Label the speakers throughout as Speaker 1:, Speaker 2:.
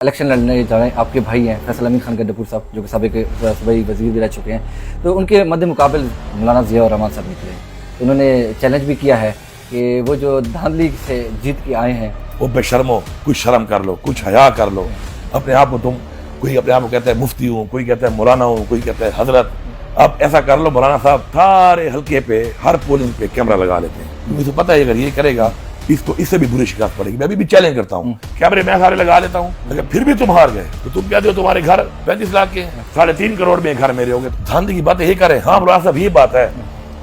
Speaker 1: Election लड़ने जा रहे हैं, आपके भाई हैं फैसल अमीन खान गड्ढापुर साहब, जो कि साबिक सूबाई वजीर भी रह चुके हैं। तो उनके मद्दे मुकाबले मौलाना ज़िया और रहमान साहब निकले। तो उन्होंने चैलेंज भी किया है कि वो जो धांधली से जीत के आए हैं,
Speaker 2: वो बेशर्मो, कुछ शर्म कर लो, कुछ हया कर लो। अपने आप को तुम, कोई अपने आप को कहता है मुफ्ती हूँ, कोई कहता है मौलाना हूँ, कोई कहता है हजरत। अब ऐसा कर लो, मौलाना साहब सारे हल्के पे हर पोलिंग पे कैमरा लगा लेते हैं। मुझे पता है अगर ये करेगा इसको इससे भी बुरी शिकायत पड़ेगी। मैं अभी भी चैलेंज करता हूँ, कैमरे मैं सारे लगा लेता हूँ, अगर फिर भी तुम हार गए तो तुम कहते हो तुम्हारे घर 35 लाख के 3.5 करोड़ में घर मेरे हो गए। धांधली की बातें ये करें। हाँ मौलाना साहब, ये बात है,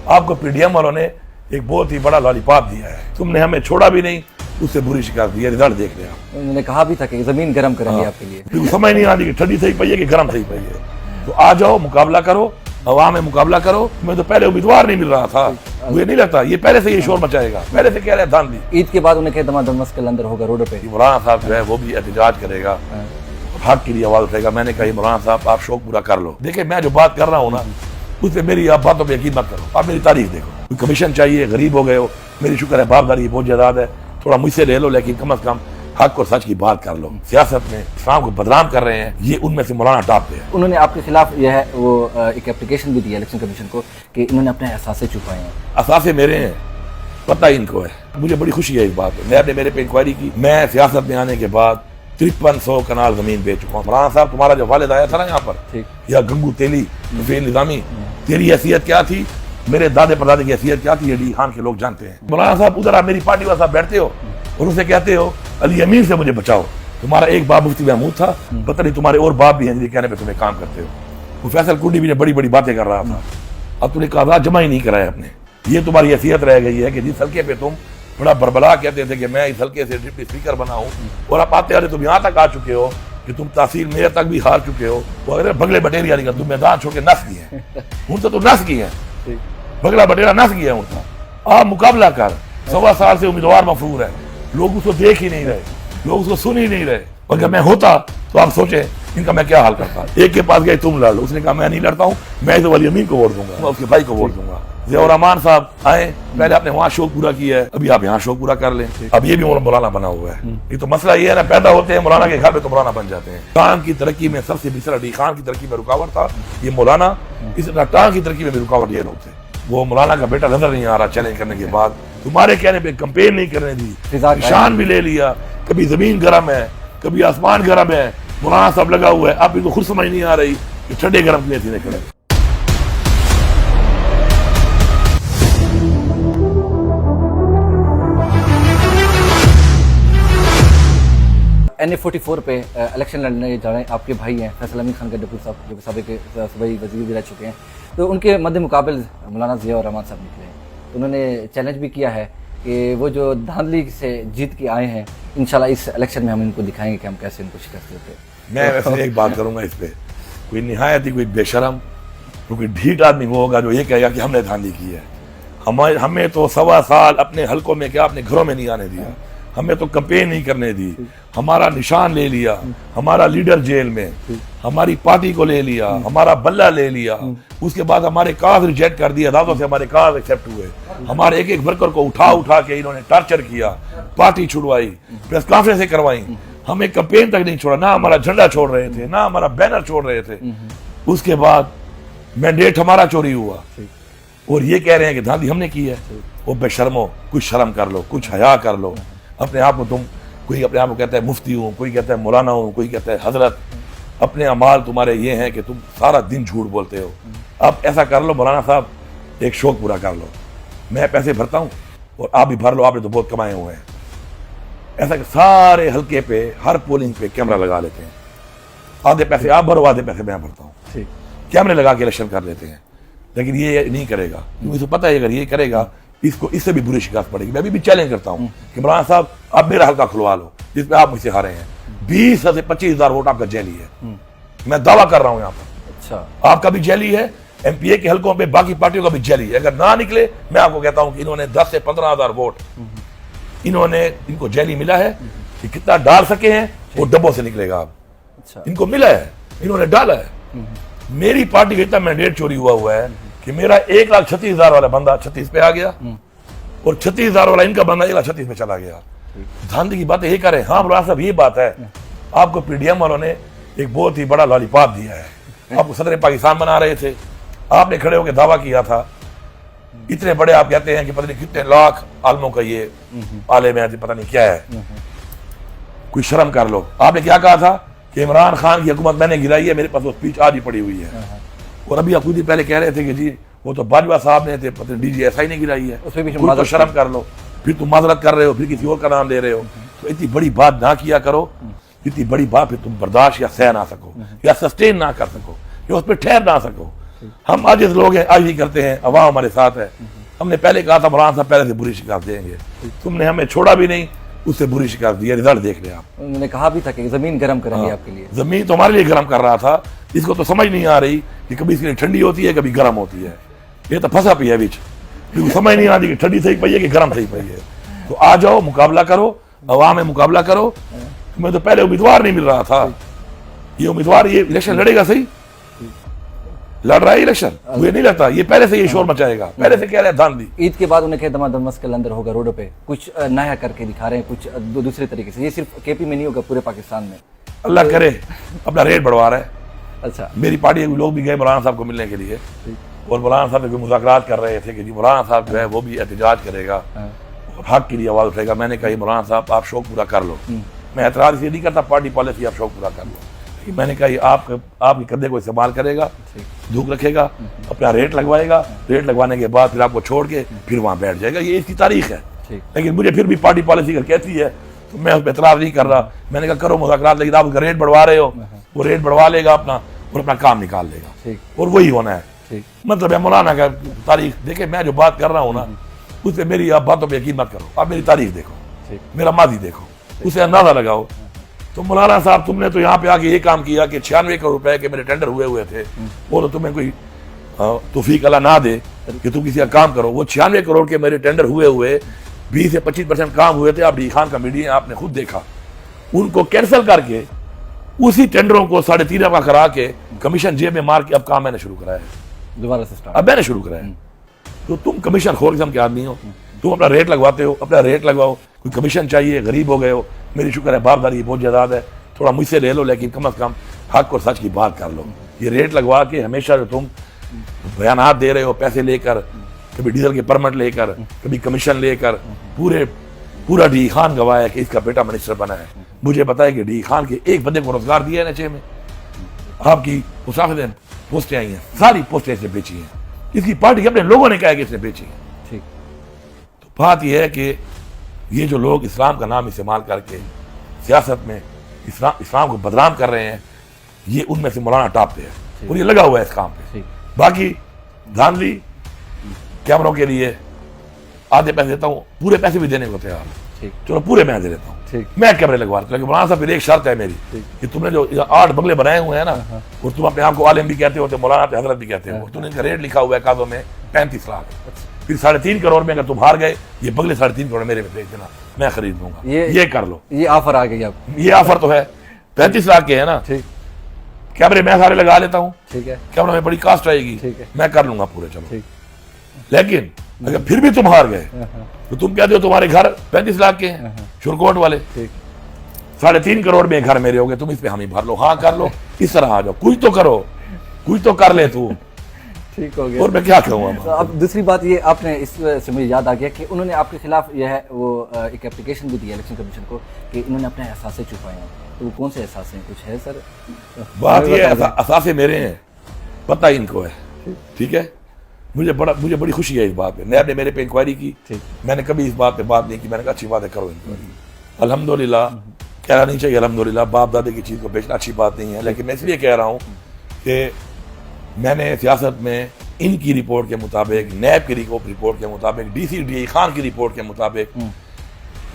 Speaker 2: आपको पीडीएम वालों ने एक बहुत ही बड़ा लॉलीपॉप दिया है, तुमने हमें छोड़ा भी नहीं, उससे बुरी शिकायत दी है। रिजल्ट देख रहे हैं।
Speaker 1: उन्होंने कहा भी था कि जमीन गर्म करेंगे आपके लिए।
Speaker 2: समझ नहीं आती कि ठंडी सही पई है कि गर्म सही पई है। तो आ जाओ, मुकाबला करो, अवाम में मुकाबला करो। मैं तो पहले उम्मीदवार नहीं मिल रहा था, मुझे नहीं लगता ये पहले से ये शोर मचाएगा, पहले से कह रहे हैं धांधली।
Speaker 1: ईद के बाद उन्हें कहा दमादम मस्जिद अंदर होगा रोड पे।
Speaker 2: मौलाना साहब जो है वो भी एहतजाज करेगा, हक के लिए आवाज उठेगा। मैंने कहा मौलाना साहब आप शौक पूरा कर लो। देखिए मैं जो बात कर रहा हूँ ना, उससे मेरी आप बातों पर यकीन मत करो। आप मेरी तारीफ देखो, कोई कमीशन चाहिए, गरीब हो गए हो, मेरी शुक्र है बापदारी बहुत ज्यादा है, थोड़ा मुझसे ले लो, लेकिन कम अज कम हक और सच की बात कर लो। सियासत में इस्लाम को बदनाम कर रहे हैं, ये उनमें से मौलाना टॉप पे है।
Speaker 1: उन्होंने आपके खिलाफ यह है वो एक एप्लीकेशन भी दी है इलेक्शन कमीशन को कि इन्होंने अपने एहसास छुपाए हैं।
Speaker 2: असासे मेरे हैं, पता ही इनको है। मुझे बड़ी खुशी है इस बात में। आपने मेरे पे इंक्वायरी की, मैं सियासत में आने के बाद 5300 कनाल जमीन बेच चुका हूँ। मौलाना साहब तुम्हारा जो वालिद आया था ना यहाँ पर, या गंगू तेली निजामी, तेरी हैसियत क्या थी, मेरे दादे परदादे की हैसियत क्या थी, ये खान के लोग जानते हैं। मौलाना साहब उधर आप मेरी पार्टी वाले साहब बैठते हो और उनसे कहते हो अली अमीन से मुझे बचाओ, तुम्हारा एक बाप मुफ्ती महमूद था, पता नहीं तुम्हारे और बाप भी हैं जिनके कहने पे तुम्हें काम करते हो। वो फैसल कुंडी भी ने बड़ी बड़ी बातें कर रहा था, अब तुमने कागजात जमा ही नहीं कराया अपने। ये तुम्हारी हैसियत रह गई है कि जिस हल्के पे तुम बड़ा बरबला कहते थे कि मैं इस हल्के से डिप्टी स्पीकर बना हूँ, और आप आते आते तुम यहाँ तक आ चुके हो कि तुम तहसील मेयर तक भी हार चुके हो। वो अगर बगले बटेरिया निकल, तुम मैदान छोड़ के नस गए हैं, उनसे तो नस गए हैं, बगला बटेरा नस गया है उनका। आप मुकाबला कर, 1.25 साल से उम्मीदवार मफरूर है, लोग उसको देख ही नहीं रहे, लोग उसको सुन ही नहीं रहे। और जब मैं होता तो आप सोचे इनका मैं क्या हाल करता। एक के पास गए, तुम लड़ लो, उसने कहा मैं नहीं लड़ता हूँ, मैं इस वली अमीन को वोट दूंगा, मैं उसके भाई को वोट दूंगा। ज़िया और रहमान साहब आए, पहले आपने वहाँ शौक पूरा किया है, अभी आप यहाँ शौक पूरा कर लें। अब ये भी मौलाना बना हुआ है। ये तो मसला ये है ना, पैदा होते हैं मौलाना के घर में तो मौलाना बन जाते हैं। टांग की तरक्की में सबसे बिसरा डी खान की तरक्की में रुकावट था ये मौलाना, इस टांग की तरक्की में भी रुकावट ये लोग थे। वो मौलाना का बेटा नजर नहीं आ रहा चैलेंज करने के बाद, तुम्हारे कहने पे कैंपेन नहीं करने दी, निशान भी ले लिया। कभी जमीन गर्म है, कभी आसमान गर्म है, मौलाना साहब लगा हुआ है। आप इनको खुद समझ नहीं आ रही कि ठंडे गर्म के लिए सीने खड़े।
Speaker 1: NA44 पे इलेक्शन लड़ने जा रहे हैं, आपके भाई हैं फैसल अमीन खान गड्ढापुर साहब, जो कि साबिक सूबाई वजीर भी रह चुके हैं। तो उनके मद्दे मुकाबले मौलाना ज़िया और रहमान साहब निकले। तो उन्होंने चैलेंज भी किया है कि वो जो धांधली से जीत के आए हैं, इंशाल्लाह इस इलेक्शन में हम इनको दिखाएंगे कि हम कैसे इनको शिकस्त देते हैं।
Speaker 2: मैं वैसे एक बात करूंगा इस पे, कोई निहायत ही कोई बेशरम, कोई ढीठ आदमी वो होगा जो ये कहेगा कि हमने धांधली की है। हमें तो 1.25 साल अपने हलकों में क्या अपने घरों में नहीं आने दिया, हमें तो कैंपेन नहीं करने दी, हमारा निशान ले लिया, हमारा लीडर जेल में, हमारी पार्टी को ले लिया, हमारा बल्ला ले लिया, उसके बाद हमारे कागज रिजेक्ट कर दिए, अदालतों से हमारे कागज एक्सेप्ट हुए, हमारे एक एक वर्कर को उठा उठा के इन्होंने टॉर्चर किया, पार्टी छुड़वाई, प्रेस कॉन्फ्रेंसें करवाई, हमें कैंपेन तक नहीं छोड़ा, ना हमारा झंडा छोड़ रहे थे, ना हमारा बैनर छोड़ रहे थे। उसके बाद मैंडेट हमारा चोरी हुआ और ये कह रहे हैं कि धांधली हमने की है। वो बेशर्मो, कुछ शर्म कर लो, कुछ हया कर लो। अपने आप को तुम, कोई अपने आप को कहता है मुफ्ती हूँ, कोई कहता है मौलाना हूँ, कोई कहता है हजरत। अपने अमाल तुम्हारे ये हैं कि तुम सारा दिन झूठ बोलते हो। अब ऐसा कर लो मौलाना साहब, एक शौक पूरा कर लो, मैं पैसे भरता हूँ और आप भी भर लो, आपने तो बहुत कमाए हुए हैं। ऐसा कि सारे हल्के पे हर पोलिंग पे कैमरा लगा लेते हैं, आधे पैसे आप भरो, आधे पैसे मैं भरता हूँ, कैमरे लगा के इलेक्शन कर लेते हैं। लेकिन ये नहीं करेगा, क्योंकि तो पता है अगर ये करेगा इसको इससे भी बुरी शिकायत पड़ेगी। मैं अभी भी चैलेंज करता हूँ कि मौलाना साहब आप मेरा हल्का खुलवा लो जिसमें आप मुझसे हारे हैं। 20 से 25,000 वोट आपका जैली है, मैं दावा कर रहा हूँ यहाँ पर। अच्छा, आपका भी जैली है, MPA के हल्कों पे बाकी पार्टियों का भी जैली है। अगर ना निकले, मैं आपको कहता हूँ कि इन्होंने 10 से 15,000 वोट इनको जैली मिला है कि कितना डाल सके हैं वो डब्बों से निकलेगा। अब अच्छा, इनको मिला है, इन्होंने डाला है। मेरी पार्टी का इतना मैंडेट चोरी हुआ है कि मेरा 1,36,000 वाला बंदा 36 पे आ गया और 36,000 वाला इनका बंदा 1,36 पे चला गया। धांधली की बातें ये करें। हाँ मौलाना साहब, ये बात है, आपको पीडीएम वालों ने एक बहुत ही बड़ा लॉलीपॉप दिया है, आपको सदर पाकिस्तान बना रहे थे, आपने खड़े होकर दावा किया था, इतने बड़े आप कहते हैं कि पता नहीं कितने लाख आलमों का ये आलिम है, पता नहीं क्या है, कोई शर्म कर लो। आपने क्या कहा था कि इमरान खान की हुकूमत मैंने गिराई है, मेरे पास वो स्पीच आज ही पड़ी हुई है। और अभी आप खुद ही पहले कह रहे थे कि जी वो तो बाजवा साहब ने थे, पता नहीं DGSI ने गिराई है, कोई तो शर्म कर लो, फिर तुम माजरत कर रहे हो, फिर किसी और का नाम ले रहे हो। तो इतनी बड़ी बात ना किया करो, इतनी बड़ी बात फिर तुम बर्दाश्त या सह ना सको या सस्टेन ना कर सको या उस पर ठहर ना सको। हम आज इस लोग हैं, आज ही करते हैं, अवाम हमारे साथ है। हमने पहले कहा था मौलाना साहब पहले से बुरी शिकायत देंगे, तुमने हमें छोड़ा भी नहीं, उससे बुरी शिकायत दी है, रिजल्ट देख रहे आप।
Speaker 1: उन्होंने कहा भी था कि जमीन गर्म करेंगे आपके लिए।
Speaker 2: जमीन तो हमारे लिए गर्म कर रहा था, इसको तो समझ नहीं आ रही कि कभी इसके लिए ठंडी होती है, कभी गर्म होती है। ये तो फंसा पी है बीच, समझ नहीं आती कि ठंडी सही पई है कि गर्म सही पई है। तो आ जाओ, मुकाबला करो, अवाम में मुकाबला करो। मैं तो पहले उम्मीदवार नहीं मिल रहा था, ये उम्मीदवार ये इलेक्शन लड़ेगा, सही लड़ रहा है इलेक्शन, मुझे नहीं लगता ये पहले से ये शोर मचाएगा, पहले से कह रहे हैं धांधली।
Speaker 1: ईद के बाद उन्हें दमादम के अंदर होगा, रोडों पे कुछ नया करके दिखा रहे हैं, कुछ दूसरे तरीके से। ये सिर्फ केपी में नहीं होगा, पूरे पाकिस्तान में।
Speaker 2: अल्लाह करे, अपना रेट बढ़वा रहा है।
Speaker 1: अच्छा,
Speaker 2: मेरी पार्टी के लोग भी गए मौलाना साहब को मिलने के लिए, और मौलाना साहब से मुज़ाकरात कर रहे थे कि जी मौलाना साहब जो है वो भी एहतजाज करेगा और हक के लिए आवाज़ उठेगा। मैंने कहा मौलाना साहब आप शौक पूरा कर लो, मैं एतराज़ इसलिए नहीं करता, पार्टी पॉलिसी आप शौक पूरा कर लो। मैंने कहा ये आपके कंधे को इस्तेमाल करेगा, धूप रखेगा, अपना रेट लगवाएगा, रेट लगवाने के बाद फिर आपको छोड़ के फिर वहाँ बैठ जाएगा, ये इसकी तारीख है। लेकिन मुझे फिर भी पार्टी पॉलिसी अगर कहती है तो मैं उस पर एतराज़ नहीं कर रहा। मैंने कहा करो मुज़ाकरात, लेकिन आप उसका रेट बढ़वा रहे हो, वो रेट बढ़वा लेगा अपना और अपना काम निकाल लेगा, और वही होना है। मतलब है मौलाना का तारीख देखे, मैं जो बात कर रहा हूँ ना उससे मेरी आप बातों पर यकीन मत करो, आप मेरी तारीख देखो, मेरा माजी देखो, उसे अंदाजा लगाओ। तो मौलाना साहब तुमने तो यहाँ पे आके ये काम किया कि 96 करोड़ रुपए के मेरे टेंडर हुए थे, वो तो तुम्हें कोई तौफीक अल्लाह ना दे कि तुम किसी का काम करो। वो 96 करोड़ के मेरे टेंडर हुए 20 से 25% काम हुए थे, आप डी खान का मीडिया आपने खुद देखा, उनको कैंसिल करके उसी टेंडरों को 3.5 का करा के कमीशन जेब में मार के अब काम मैंने शुरू कराया है,
Speaker 1: दोबारा से स्टार्ट
Speaker 2: अब मैंने शुरू कराया है। तो तुम कमीशन खोर किस्म के आदमी हो, तुम अपना रेट लगवाते हो, अपना रेट लगवाओ, कोई कमीशन चाहिए, गरीब हो गए हो, मेरी शुक्र है बापदारी बहुत जायदाद है, थोड़ा मुझसे ले लो, लेकिन कम से कम हक और सच की बात कर लो। ये रेट लगवा के हमेशा जो तुम बयानात दे रहे हो, पैसे लेकर, कभी डीजल के परमिट लेकर, कभी कमीशन लेकर, पूरा डी खान गवाह है कि इसका बेटा मिनिस्टर बना है। मुझे बताया कि डी खान के एक बंदे को रोजगार दिया है NHA में, आपकी मुसाफिर पोस्टें आई हैं, सारी पोस्टें इसने बेची हैं, इसकी पार्टी के अपने लोगों ने कहा कि इसने बेची है।
Speaker 1: ठीक,
Speaker 2: तो बात यह है कि ये जो लोग इस्लाम का नाम इस्तेमाल करके सियासत में इस्लाम को बदनाम कर रहे हैं, ये उनमें से मौलाना टॉप पे है और ये लगा हुआ है इस काम पे। बाकी धांधली कैमरों के लिए आधे पैसे देता हूँ, पूरे पैसे भी देने को तैयार हूँ, चलो पूरे मैं दे देता हूँ, मैं कैमरे लगवा देता हूँ। लेकिन मौलाना साहब फिर एक शर्त है मेरी कि तुमने जो 8 बंगले बनाए हुए हैं ना, और तुम अपने आप को आलिम भी कहते हो, तो मौलाना पे हजरत भी कहते हो, तुमने इनका रेट लिखा हुआ है कागजों में 35 लाख, फिर 3.5 करोड़ में अगर तुम हार गए, ये बंगले 3.5 करोड़ मेरे में भेज देना, मैं खरीद दूंगा। ये कर लो,
Speaker 1: ये ऑफर आ गई। अब
Speaker 2: ये ऑफर तो है, 35 लाख के है ना,
Speaker 1: ठीक,
Speaker 2: कैमरे मैं सारे लगा लेता हूँ,
Speaker 1: ठीक है,
Speaker 2: कैमरा में बड़ी कास्ट आएगी,
Speaker 1: ठीक है,
Speaker 2: मैं कर लूंगा पूरे, चलो।
Speaker 1: ठीक,
Speaker 2: लेकिन अगर फिर भी तुम हार गए तो तुम कहते हो तुम्हारे घर 35 लाख के हैं, शुरकोट वाले, 3.5 करोड़ में घर मेरे हो गए, तुम इस पे हम ही भर लो, हाँ कर लो, इस तरह आ जाओ, कुछ तो करो, कुछ तो कर ले तू।
Speaker 1: ठीक हो गया।
Speaker 2: और मैं क्या कहूँगा।
Speaker 1: तो अब दूसरी बात ये आपने इससे मुझे याद आ गया कि उन्होंने आपके खिलाफ यह है वो एक एप्लीकेशन भी दिया इलेक्शन कमीशन को कि इन्होंने अपने एहसास छुपाए हैं, तो वो कौन से एहसास हैं, कुछ है सर?
Speaker 2: बात ये एहसास मेरे हैं, पता ही इनको है, ठीक है। मुझे बड़ी खुशी है इस बात पे, नैब ने मेरे पे इंक्वायरी की, मैंने कभी इस बात पे बात नहीं की, मैंने कहा अच्छी बात है करो इंक्वायरी, अल्हम्दुलिल्लाह, कहना नहीं चाहिए अल्हम्दुलिल्लाह, बाप दादे की चीज़ को बेचना अच्छी बात नहीं है, लेकिन मैं इसलिए कह रहा हूँ कि मैंने सियासत में इनकी रिपोर्ट के मुताबिक, नैब की रिपोर्ट के मुताबिक, डी खान की रिपोर्ट के मुताबिक,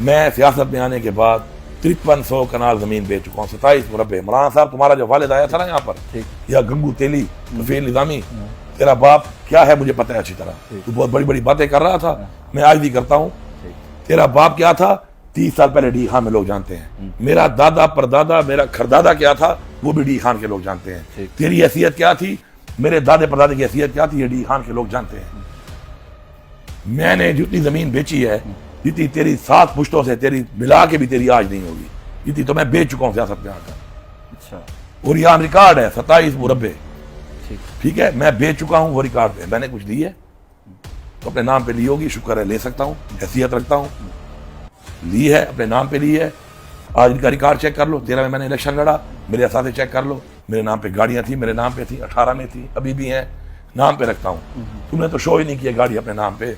Speaker 2: मैं सियासत में आने के बाद 5300 कनाल जमीन बेच चुका हूँ, 27 मुरब्बे। मौलाना साहब तुम्हारा जो वालिद आया था ना यहाँ पर, या गंगू तेली तफील निजामी, तेरा बाप क्या है मुझे पता है अच्छी तरह, तू बहुत बड़ी बड़ी बातें कर रहा था, मैं आज भी करता हूँ। तेरा बाप क्या था 30 साल पहले डी खान में लोग जानते हैं, मेरा दादा परदादा मेरा खरदादा क्या था वो भी डी खान के लोग जानते हैं, तेरी हैसियत क्या थी, मेरे दादे परदादे की हैसियत क्या थी, ये डी खान के लोग जानते हैं। मैंने जितनी जमीन बेची है, जितनी तेरी 7 पुश्तों से तेरी मिला के भी तेरी आज नहीं होगी, इतनी तो मैं बेच चुका हूँ सियासत में आकर,
Speaker 1: अच्छा
Speaker 2: और यहाँ रिकॉर्ड है 27 मुरब्बे,
Speaker 1: ठीक।
Speaker 2: ठीक है, मैं बेच चुका हूँ, वो रिकॉर्ड है। मैंने कुछ ली है तो अपने नाम पे ली होगी, शुक्र है ले सकता हूँ, हैसियत रखता हूँ, ली है अपने नाम पे ली है। आज इनका रिकॉर्ड चेक कर लो, 13 में मैंने इलेक्शन लड़ा, मेरे साथ चेक कर लो, मेरे नाम पे गाड़ियां थी, मेरे नाम पे थी, 18 में थी, अभी भी हैं, नाम पे रखता हूँ। तुमने तो शो ही नहीं किया गाड़ी अपने नाम पे,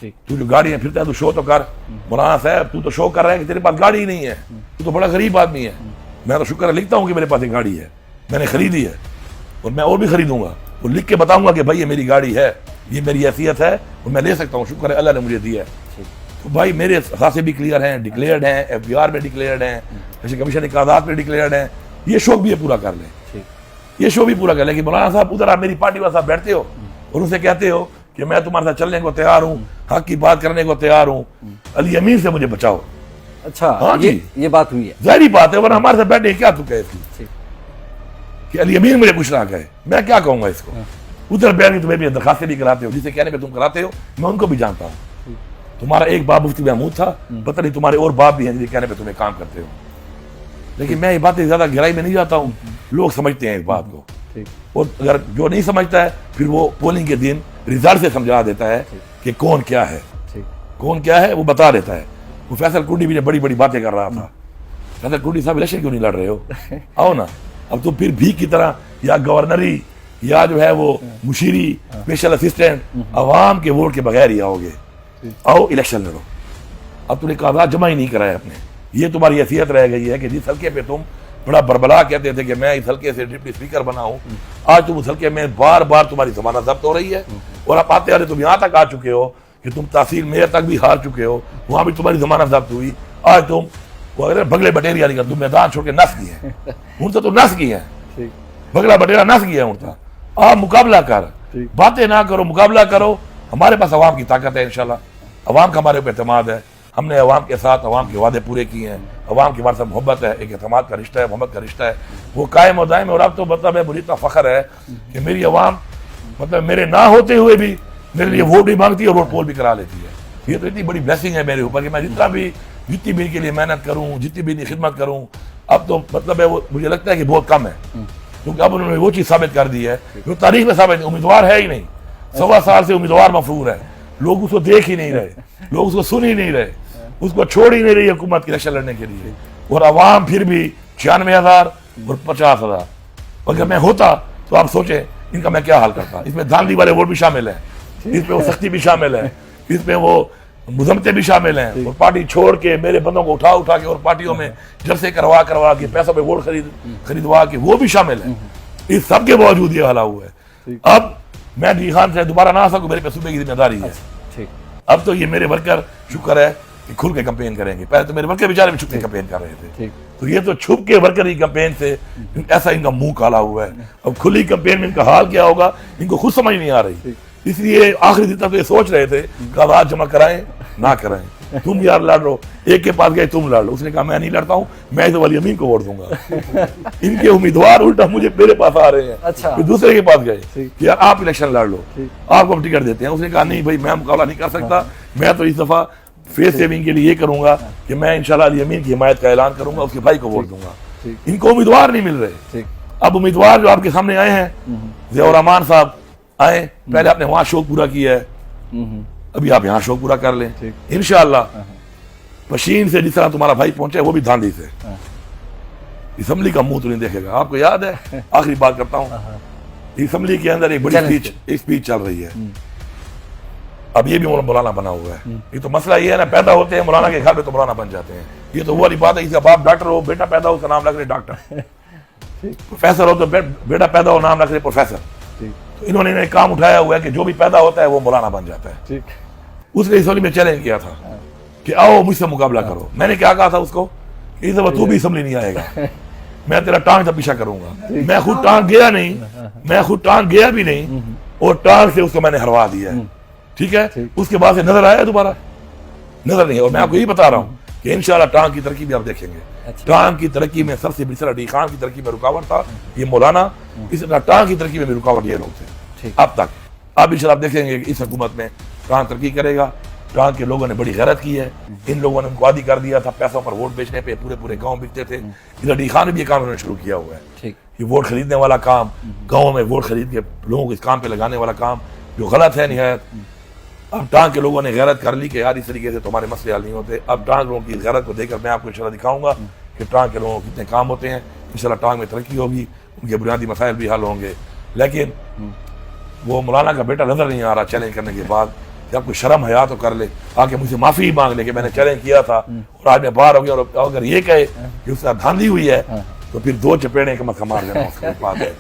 Speaker 1: ठीक।
Speaker 2: तू जो गाड़ियां फिरता है तू शो तो कर। मौलाना साहब तू तो शो कर रहा है कि तेरे पास गाड़ी ही नहीं है, तू तो बड़ा गरीब आदमी है। मैं तो शुक्र है लिखता हूँ कि मेरे पास एक गाड़ी है, मैंने खरीदी है और मैं और भी खरीदूंगा, और लिख के बताऊंगा कि भाई ये मेरी गाड़ी है, ये मेरी हैसियत है और मैं ले सकता हूँ, शुक्र है अल्लाह ने मुझे दिया है। तो भाई मेरे खासे भी क्लियर हैं, डिक्लेयर्ड हैं, FBR में डिक्लेयर्ड हैं, जैसे कमीशन इक़रादात में डिक्लेयर्ड हैं। ये शौक भी ये पूरा कर लें, ये शो भी पूरा कर लें कि मौलाना साहब उधर आप मेरी पार्टी वाले साहब बैठते हो और उनसे कहते हो कि मैं तुम्हारे साथ चलने को तैयार हूँ, हक की बात करने को तैयार हूँ, अली अमीन से मुझे बचाओ।
Speaker 1: अच्छा
Speaker 2: हाँ जी,
Speaker 1: ये बात हुई है,
Speaker 2: जाहिर बात है, वरना हमारे साथ बैठे क्या तू कहे कि अली अमीन मुझे कुछ ना कहे, मैं क्या कहूंगा इसको। उधर बैठ के तुम्हें भी दरखास्तें भी कराते हो, जिसे कहने पे तुम कराते हो, मैं उनको भी जानता हूँ। तुम्हारा एक बाप मुफ्ती महमूद था, पता नहीं तुम्हारे और बाप भी हैं जिनके कहने पे तुम्हें काम करते हो, लेकिन मैं ये बातें ज्यादा गहराई में नहीं जाता हूँ, लोग समझते हैं इस बात को, और अगर जो नहीं समझता है फिर वो पोलिंग के दिन रिजल्ट से समझा देता है कि कौन क्या है, कौन क्या है वो बता देता है। वो फैसल कुंडी भी बड़ी बड़ी बातें कर रहा था, फैसल कुंडी साहब इलेक्शन क्यों नहीं लड़ रहे हो, आओ ना, अब तुम फिर भीख की तरह या गवर्नरी या जो है वो मुशीरी स्पेशल असिस्टेंट अवाम के वोट के बगैर ही आओगे, आओ इलेक्शन लड़ो। अब तुमने कागजात जमा ही नहीं कराए अपने, ये तुम्हारी हैसियत रह गई है कि जिस हल्के पे तुम बड़ा बरबला कहते थे कि मैं इस हल्के से डिप्टी स्पीकर बना हूं, आज तुम उस हल्के में बार बार तुम्हारी जमानत जब्त हो रही है, और आप आते आते तुम यहाँ तक आ चुके हो कि तुम तहसील मेयर तक भी हार चुके हो, वहां भी तुम्हारी जमानत जब्त हुई। आज तुम बगले बटेरिया नहीं कर, तुम मैदान छोड़ के नस किए हैं, उनसे तो नस किए हैं, बगला बटेरा नस किया है उनका। आप मुकाबला कर, बातें ना करो, मुकाबला करो। हमारे पास अवाम की ताकत है, इंशाल्लाह अवाम का हमारे ऊपर एतमाद है, हमने अवाम के साथ अवाम के वादे पूरे किए हैं, अवाम की हमारे साथ मोहब्बत है, एक एतमाद का रिश्ता है, मोहब्बत का रिश्ता है, वो कायम और दायम है। और अब तो मतलब है मुझे इतना फख्र है कि मेरी अवाम मतलब मेरे ना होते हुए भी मेरे लिए वोट भी मांगती है और वोट पोल भी करा लेती है। ये तो इतनी बड़ी ब्लेसिंग है मेरे ऊपर कि मैं जितनी भी इनके लिए मेहनत करूँ, जितनी भी इनकी खिदमत करूँ, अब तो मतलब है वो मुझे लगता है कि बहुत कम है, क्योंकि अब उन्होंने वो चीज़ साबित कर दी है जो तारीख में साबित, उम्मीदवार है ही नहीं, 1.25 साल से उम्मीदवार मफरूर है, लोग उसको देख ही नहीं रहे, लोग उसको सुन ही नहीं रहे, उसको छोड़ ही नहीं रही हुकूमत की इलेक्शन लड़ने के लिए, और अवाम फिर भी 96,000 और 50,000। अगर मैं होता तो आप सोचें इनका मैं क्या हाल करता। इसमें धांधली वाले वोट भी शामिल है, इसमें वो सख्ती भी शामिल है, इसमें वो मुजम्मतें भी शामिल हैं, और पार्टी छोड़ के मेरे बंदों को उठा उठा के और पार्टियों में जलसे करवा के पैसों पे वोट खरीदवा के वो भी शामिल है। इस सब के बावजूद ये हाल हुआ है। अब मैं डी खान से दोबारा ना आ सकूं, मेरे पे सूबे की जिम्मेदारी है। अब तो ये मेरे वर्कर शुक्र है कि खुल के कैंपेन करेंगे, पहले तो मेरे वर्कर बेचारे भी छुप के कैंपेन कर रहे थे, तो ये तो छुप के वर्कर की कैंपेन से ऐसा इनका मुंह काला हुआ है। अब खुली कैंपेन में इनका हाल क्या होगा इनको खुद समझ नहीं आ रही, इसलिए आखिरी दिन तक तो ये सोच रहे थे कागजात जमा कराएं ना कराएं, तुम यार लड़ लो, एक के पास गए तुम लड़ लो, उसने कहा मैं नहीं लड़ता हूँ, मैं तो अली अमीन को वोट दूंगा। इनके उम्मीदवार उल्टा मुझे मेरे पास आ रहे हैं,
Speaker 1: अच्छा।
Speaker 2: फिर दूसरे के पास गए कि यार आप इलेक्शन लड़ लो, आपको हम टिकट देते हैं। उसने कहा नहीं भाई मैं मुकाबला नहीं कर सकता, मैं तो इस दफा फेस सेविंग के लिए ये करूंगा कि मैं इंशाल्लाह अली अमीन की हिमायत का ऐलान करूंगा, उसके भाई को वोट दूंगा। इनको उम्मीदवार नहीं मिल रहे। अब उम्मीदवार जो आपके सामने आए हैं, ज़ियाउर रहमान साहब आए, पहले आपने वहां शौक पूरा किया है, अभी आप यहाँ शौक पूरा कर लें इंशाल्लाह। पशीन से जिस तरह तुम्हारा भाई पहुंचे वो भी धांधली से, असम्बली का मुंह तो नहीं देखेगा। आपको याद है, आखिरी बात करता हूँ, असम्बली के अंदर एक बड़ी स्पीच चल रही है, अब ये भी मौलाना बना हुआ है। ये तो मसला ये है ना, पैदा होते हैं मौलाना के घर में तो मौलाना बन जाते हैं, ये तो वो वाली बात है, इसका बाप डॉक्टर हो, बेटा पैदा हो उसका नाम रख रहे डॉक्टर, प्रोफेसर हो तो बेटा पैदा हो नाम रख रहे प्रोफेसर। तो इन्होंने काम उठाया हुआ है कि जो भी पैदा होता है वो मौलाना बन जाता है। उसने असम्बली में चैलेंज किया था कि आओ मुझसे मुकाबला करो। मैंने क्या कहा था उसको, इस दफा तू भी असम्बली नहीं आएगा, मैं तेरा टांग का पीछा करूंगा। मैं खुद टांग गया नहीं, मैं खुद टांग गया भी नहीं, और टांग से उसको मैंने हरवा दिया है, ठीक है। उसके बाद से नजर आया दोबारा नजर नहीं है। और मैं आपको यही बता रहा हूँ कि इंशाल्लाह टांग की तरक्की भी आप देखेंगे। टांग की तरक्की में सबसे बिसरा डी खान की तरक्की में रुकावट था ये मौलाना, इस टांग की तरक्की में भी रुकावट ये लोग थे अब तक। अब इंशाल्लाह आप देखेंगे कि इस हुकूमत में टांग तरक्की करेगा, टांग के लोगों ने बड़ी गैरत की है। इन लोगों ने उनको आदी कर दिया था पैसों पर वोट बेचने पे, पूरे पूरे गांव बिकते थे। इधर डी खान ने भी ये काम उन्होंने शुरू किया हुआ है,
Speaker 1: ठीक।
Speaker 2: ये वोट खरीदने वाला काम, गाँव में वोट खरीद के लोगों को इस काम पे लगाने वाला काम, जो गलत है निहायत। अब टांग के लोगों ने गैरत कर ली कि यार इस तरीके से तुम्हारे मसले हल नहीं होते। अब टांग लोगों की गैरत को देखकर मैं आपको इंशाल्लाह दिखाऊंगा कि टांग के लोगों को कितने काम होते हैं। इंशाल्लाह टांग में तरक्की होगी, उनके बुनियादी मसाइल भी हल होंगे। लेकिन वो मौलाना का बेटा नजर नहीं आ रहा चैलेंज करने के बाद, कि आपको शर्म हया तो कर ले, आके मुझसे माफी ही मांग ले कि मैंने चैलेंज किया था और आज मैं बाहर हो गया। और अगर ये कहे कि उससे धांधली हुई है तो फिर 2 चपेड़े कम से कम मार देना, उसके बाद है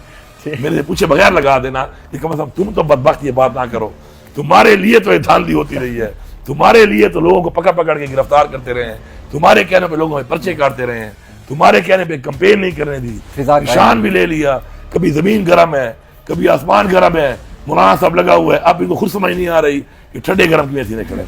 Speaker 2: मेरे से पूछे बगैर लगा देना कि कम से कम तुम तो बदबख्त ये बात ना करो। तुम्हारे लिए तो ये धांधली होती रही है, तुम्हारे लिए तो लोगों को पकड़ पकड़ के गिरफ्तार करते रहे हैं, तुम्हारे कहने पे लोगों में पर्चे काटते रहे हैं, तुम्हारे कहने पे कंपेन नहीं करने दी, निशान भी ले लिया। कभी जमीन गर्म है, कभी आसमान गर्म है, मौलाना साहब लगा हुआ है। अब इनको खुद समझ नहीं आ रही कि ठंडे गर्म की वैसी निकले।